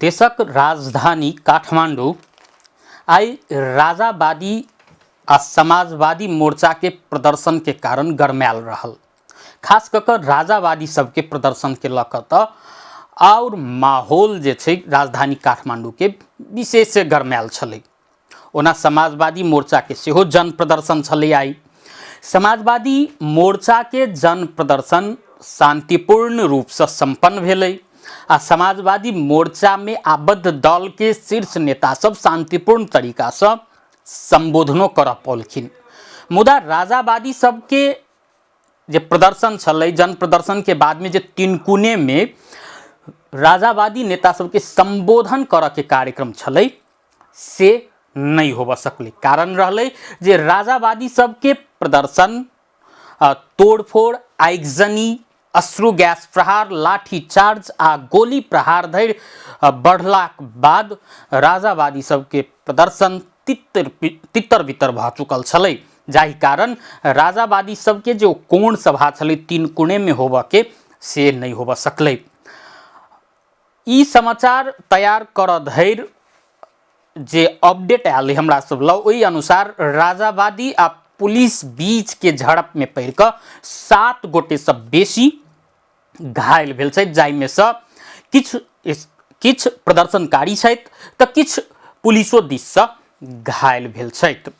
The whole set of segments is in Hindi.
देशक राजधानी काठमांडू आई राजावादी आ समाजवादी मोर्चा के प्रदर्शन के कारण गरमायल रहल। खास कर राजावादी सबके प्रदर्शन के लक त और माहौल जे छै राजधानी काठमांडू के विशेष गरमायल छलै। ओना समाजवादी मोर्चा के सेहो जन प्रदर्शन छलै। आई समाजवादी मोर्चा के जन प्रदर्शन शांतिपूर्ण रूप से संपन्न भेलै आ समाजवादी मोर्चा में आबद्ध दल के शीर्ष नेता सब शांतिपूर्ण तरीका से संबोधनो कर पौलखिन। मुदा राजावादी सबके जे प्रदर्शन छलै, जन प्रदर्शन के बाद में जे तीनकुने में राजावादी नेता सबके संबोधन कर के कार्यक्रम छलै से नहीं होब सकलै। कारण रहलै जे राजावादी सबके प्रदर्शन तोड़फोड़, आगजनी, अश्रु गैस प्रहार, लाठी चार्ज आ गोली प्रहार धरि बढ़लाक बाद राजावादी सबके प्रदर्शन तितर बितर भ चुकल छलै। जाहि कारण राजावादी सबके जो कोण सभा छलै तीन कोणे में होब के से नहीं होब सकलै। ई समाचार तैयार कर धरि जे अपडेट आयल हमरा सब ल ओहि अनुसार राजावादी आ पुलिस बीच के झड़प में पड़ क 7 गोटे से बेसी घायल भेल छथि, जाहिमे से किछ प्रदर्शनकारी छथि त किछ पुलिसो दिस से घायल भेल छथि।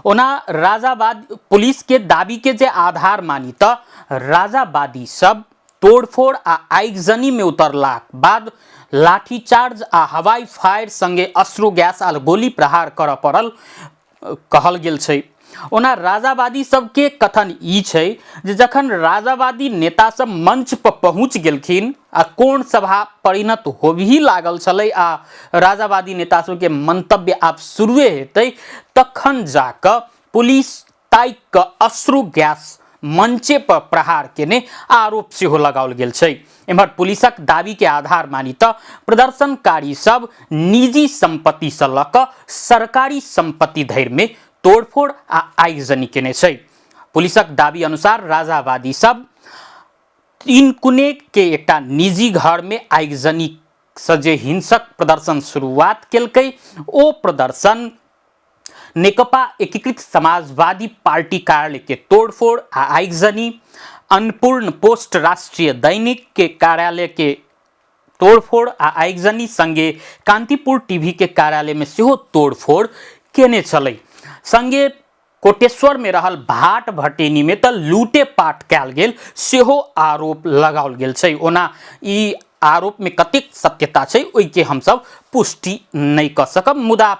ओना राजावादी पुलिस के दाबी के जे आधार मानी त राजावादी सब तोड़फोड़ आ आगजनी में उतरलाक बाद लाठीचार्ज आ हवाई फायर संगे अश्रु गैस आ गोली प्रहार कर पड़ल कहल गेल छै। ओना राजावादी सबके कथन ई छै जे जखन राजावादी नेता सब मंच पर पहुंच गेलखिन आ कोण सभा परिणत होबही लागल छलै आ राजावादी नेता सबके मंतव्य आप शुरुए हेतै, तखन जाकर पुलिस ताकि क अश्रु गैस मंचे पर प्रहार केने आरोप सेहो लगाओल गेल छै। एम्हर पुलिसक दाबी के आधार मानी त प्रदर्शनकारी सब निजी संपत्ति से ल क सरकारी संपत्ति धरि में तोड़फोड़ आ आगजनी केने छै। पुलिसक दाबी अनुसार राजावादी सब तीनकुने के एकटा निजी घर में आगजनी से जे हिंसक प्रदर्शन शुरुआत केलकै ओ प्रदर्शन नेकपा एकीकृत समाजवादी पार्टी कार्यालय के तोड़फोड़ आ आगजनी, अन्नपूर्ण पोस्ट राष्ट्रीय दैनिक के कार्यालय के तोड़फोड़ आ आगजनी संगे कांतिपुर टीवी के कार्यालय में सेहो तोड़फोड़ केने छलै। संगे कोटेश्वर में रहल भाट भटेनी में त लूटे पाट कैल गेल सेहो आरोप लगाओल गेल छै। ओना ई आरोप में कतेक सत्यता छै ओइ के हम सब पुष्टि नहीं कर सकब, मुदा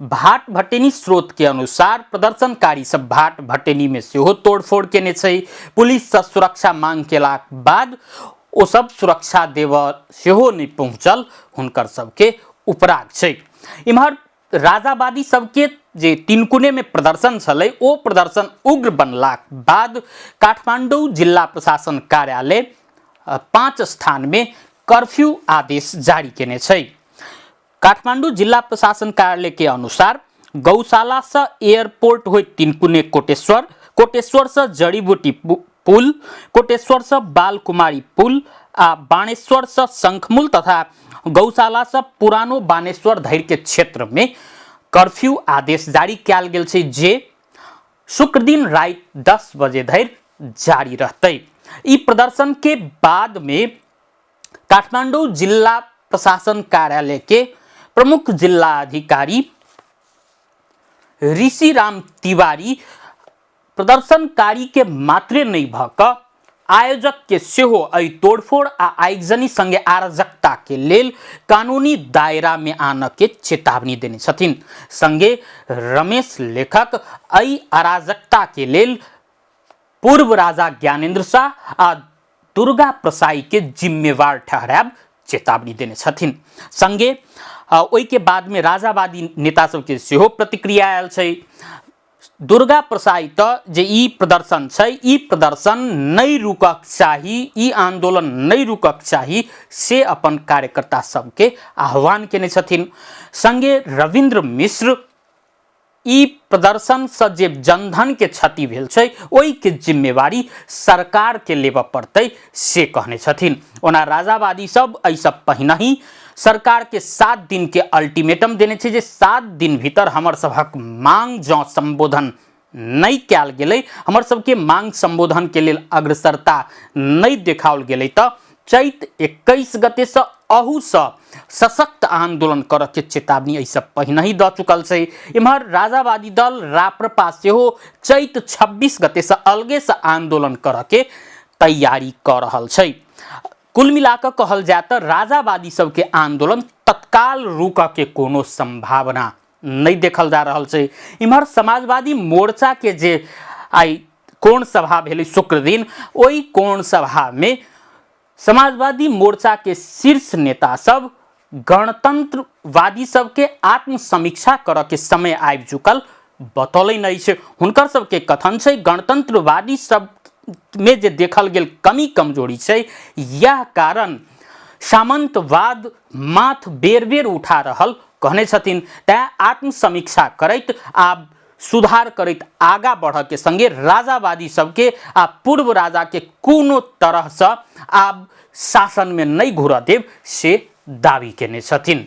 भाट भटेनी स्रोत के अनुसार प्रदर्शनकारी सब भाट भटेनी में सेहो तोड़फोड़ केने छै। पुलिस से सुरक्षा मांग केलाक बाद ओ सब सुरक्षा देव सेहो नहीं पहुंचल, हुनकर सबके उपराग छै। इम्हर राजावादी सबके जे तीनकुने में प्रदर्शन छलै ओ प्रदर्शन उग्र बनलाक बाद काठमांडू जिला प्रशासन कार्यालय 5 स्थान में कर्फ्यू आदेश जारी केने छै। काठमांडू जिला प्रशासन कार्यालय के अनुसार गौशाला से एयरपोर्ट होय तीनकुने कोटेश्वर, कोटेश्वर से जड़ीबूटी पुल, कोटेश्वर से बालकुमारी पुल आ बाणेश्वर से शंखमूल तथा गौशाला से पुरानो बानेश्वर धरि के क्षेत्र में कर्फ्यू आदेश जारी कैल गेल छै जे शुक्र दिन रात 10 बजे धरि जारी रहतै। ई प्रदर्शन के बाद में काठमांडू जिला प्रशासन कार्यालय के प्रमुख जिला अधिकारी ऋषिराम तिवारी प्रदर्शनकारी के मात्रे नहीं भ क आयोजक के सेहो एहि तोड़फोड़ आ आगजनी संगे अराजकता के लेल कानूनी दायरा में आने के चेतावनी देने छथिन। संगे रमेश लेखक एहि अराजकता के लेल पूर्व राजा ज्ञानेन्द्र शाह आ दुर्गा प्रसाई के जिम्मेवार ठहराब चेतावनी देने छथिन। संगे ओइ के बाद में राजावादी नेता सबके सेहो प्रतिक्रिया आयल छै। दुर्गा प्रसाई त जे ई प्रदर्शन छै ई प्रदर्शन नहीं रुकक चाही, ई आंदोलन नहीं रुकक चाही से अपन कार्यकर्ता सबके आह्वान केने छथिन। संगे रविंद्र मिश्र ई प्रदर्शन से जे जनधन के क्षति भेल छै ओहि के जिम्मेवारी सरकार के लेबऽ पड़तै से कहने छथिन। ओना राजावादी सब एहि सब पहिनहि सरकार के 7 दिन के अल्टीमेटम देने छै जे 7 दिन भीतर हमर सभक मांग जँ संबोधन नहीं कैल गेलै, हमर सबके मांग संबोधन के लेल अग्रसरता नहीं देखाओल गेलै तऽ चैत 21 गते से अहू से सशक्त आंदोलन करऽ के चेतावनी एहि सब पहिने ही दऽ चुकल छै। इम्हर राजावादी दल राप्रपा सेहो चैत 26 गते से अलगे से आंदोलन करऽ के तैयारी कऽ रहल छै। कुल मिलाकऽ कहल जाय तऽ राजावादी सबके आंदोलन तत्काल रुकऽ के कोनो संभावना नहीं देखल जा रहल छै। इम्हर समाजवादी मोर्चा के जे आई कोण सभा भेलै शुक्र दिन, ओहि कोण सभा में समाजवादी मोर्चा के शीर्ष नेता सब गणतंत्रवादी सबके आत्मसमीक्षा करऽ के समय आबि चुकल बतौले नहीं छै। हुनकर सबके कथन छै गणतंत्रवादी सब में जे देखल गेल कमी कमजोरी छै, यह कारण सामंतवाद माथ बेर बेर उठा रहल कहने छथिन। तैं आत्मसमीक्षा करैत आब सुधार करैत आगा बढ़ऽ के संगे राजावादी सबके आ पूर्व राजा के कोनो तरह से आब शासन में नहीं घुरऽ देब से दावी केने छथिन।